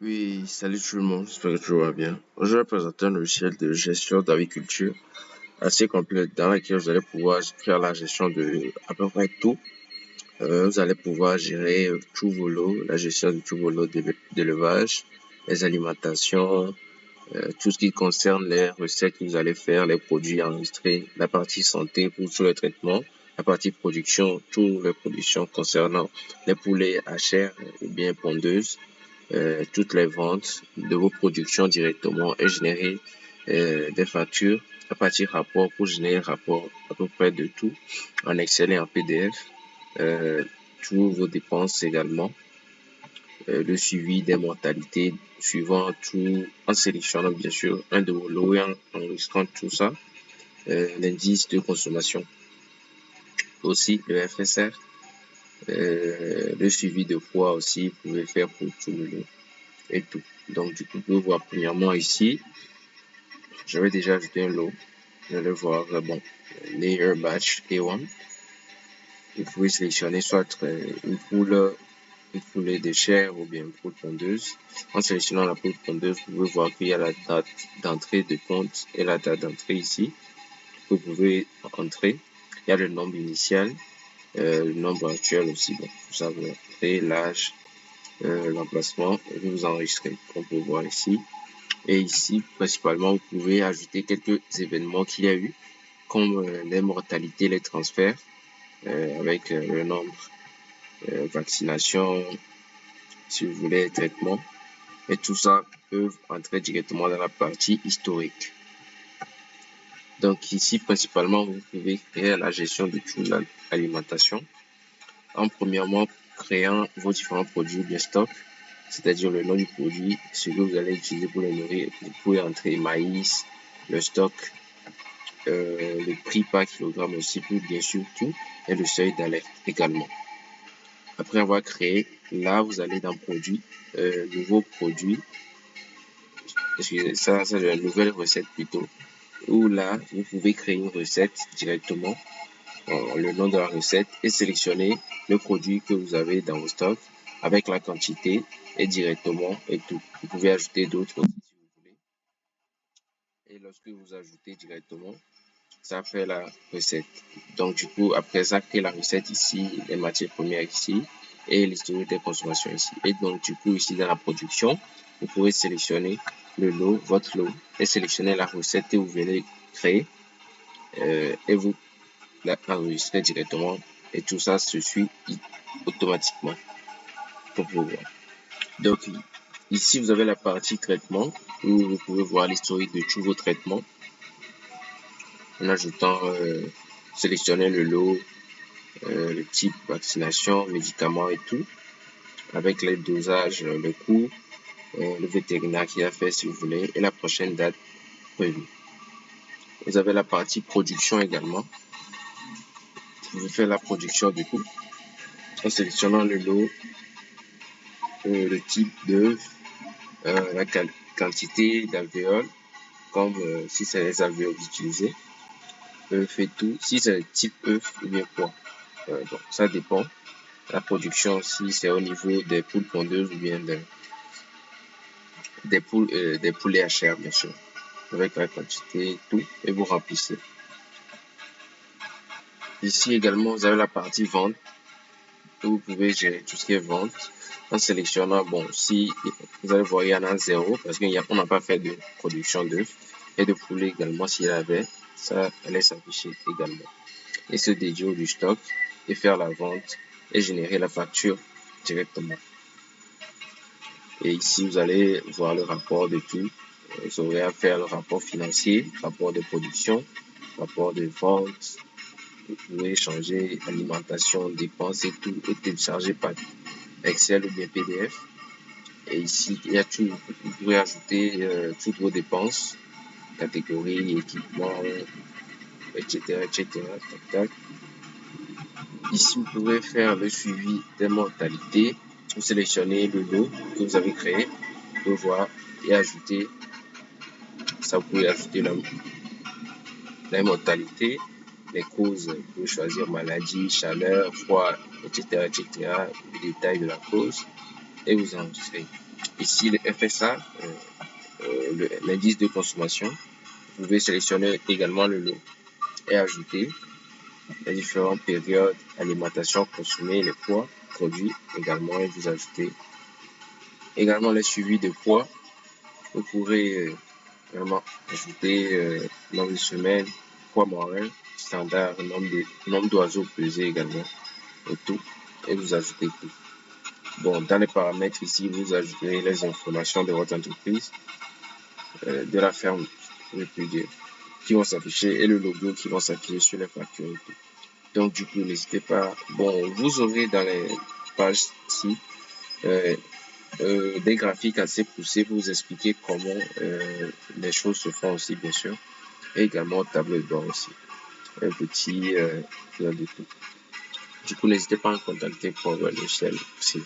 Oui, salut tout le monde, j'espère que tu vas bien. Aujourd'hui, je vais présenter un logiciel de gestion d'agriculture assez complet dans lequel vous allez pouvoir faire la gestion de à peu près tout. Vous allez pouvoir gérer tous vos lots, la gestion de tous vos lots d'élevage, les alimentations, tout ce qui concerne les recettes que vous allez faire, les produits enregistrés, la partie santé pour tous les traitements, la partie production, toutes les productions concernant les poulets à chair ou bien pondeuses, toutes les ventes de vos productions directement et générer des factures, la partie rapport pour générer rapport à peu près de tout en Excel et en PDF, tous vos dépenses également, le suivi des mortalités suivant tout, en sélectionnant bien sûr un de vos lots et en enregistrant tout ça, l'indice de consommation, aussi le FSR, le suivi de poids aussi, vous pouvez faire pour tout le lot et tout. Donc du coup, vous pouvez voir premièrement ici, j'avais déjà ajouté un lot, vous allez voir, layer batch A1, vous pouvez sélectionner soit une poule de chair ou bien une poule pondeuse. En sélectionnant la poule pondeuse, vous pouvez voir qu'il y a la date d'entrée de compte et la date d'entrée ici. Vous pouvez entrer. Il y a le nombre initial, le nombre actuel aussi. Bon, tout ça, vous entrez l'âge, l'emplacement et vous enregistrez, comme on peut voir ici. Et ici, principalement, vous pouvez ajouter quelques événements qu'il y a eu, comme les mortalités, les transferts, avec le nombre, vaccination, si vous voulez, traitement. Et tout ça peut entrer directement dans la partie historique. Donc ici, principalement, vous pouvez créer la gestion de toute l'alimentation en premièrement créant vos différents produits de stock, c'est-à-dire le nom du produit, ce que vous allez utiliser pour le nourrir. Vous pouvez entrer maïs, le stock, le prix par kilogramme aussi pour bien sûr tout, et le seuil d'alerte également. Après avoir créé, là vous allez dans produit, nouveau produit, ça c'est la nouvelle recette plutôt, où là vous pouvez créer une recette directement, le nom de la recette, et sélectionner le produit que vous avez dans vos stocks avec la quantité et directement et tout. Vous pouvez ajouter d'autres aussi si vous voulez. Et lorsque vous ajoutez directement, ça fait la recette. Donc du coup, après ça crée la recette ici, les matières premières ici et l'historique des consommations ici. Et donc du coup, ici dans la production, vous pouvez sélectionner le lot, votre lot, et sélectionner la recette que vous venez créer, et vous l'enregistrer directement, et tout ça se suit automatiquement pour pouvoir. Donc ici, vous avez la partie traitement où vous pouvez voir l'historique de tous vos traitements en ajoutant, sélectionner le lot, le type vaccination, médicaments et tout, avec les dosages, le coût, le vétérinaire qui a fait si vous voulez, et la prochaine date prévue. Vous avez la partie production également. Vous pouvez faire la production du coup en sélectionnant le lot, le type d'œuf, la quantité d'alvéoles, comme si c'est les alvéoles utilisées, œuf et tout, si c'est le type œuf ou bien quoi. Donc ça dépend. La production aussi, c'est au niveau des poules pondeuses ou bien des poulets à chair, bien sûr, avec la quantité et tout, et vous remplissez. Ici également, vous avez la partie vente, où vous pouvez gérer tout ce qui est vente en sélectionnant, bon, si vous allez voir, il y en a 0 parce qu'on n'a pas fait de production d'œufs, et de poulet également, s'il y avait, ça allait s'afficher également. Et se dédier du stock et faire la vente et générer la facture directement. Et ici, vous allez voir le rapport de tout. Vous aurez à faire le rapport financier, rapport de production, rapport de vente. Vous pouvez changer alimentation, dépenses et tout, et télécharger par Excel ou bien PDF. Et ici, il y a tout. Vous pouvez ajouter toutes vos dépenses, catégories, équipements, etc., etc. Tac, tac. Ici, vous pouvez faire le suivi des mortalités. Vous sélectionnez le lot que vous avez créé, vous pouvez voir et ajouter. Ça, vous pouvez ajouter la mortalité, les causes, vous pouvez choisir maladie, chaleur, froid, etc., etc., le détail de la cause, et vous enregistrez. Ici, le FSA, l'indice de consommation. Vous pouvez sélectionner également le lot et ajouter les différentes périodes, alimentation consommée, les poids produits également, et vous ajoutez également les suivis de poids. Vous pourrez vraiment ajouter nombre de semaines, poids moyen, standard, nombre d'oiseaux pesés également, et tout, et vous ajoutez tout. Bon, dans les paramètres ici, vous ajouterez les informations de votre entreprise, de la ferme, je peux dire, qui vont s'afficher, et le logo qui vont s'afficher sur les factures et tout. Donc, du coup, n'hésitez pas. Bon, vous aurez dans les pages-ci des graphiques assez poussés pour vous expliquer comment les choses se font aussi, bien sûr. Et également au tableau de bord aussi. Un petit de tout. Du coup, n'hésitez pas à me contacter pour le logiciel aussi.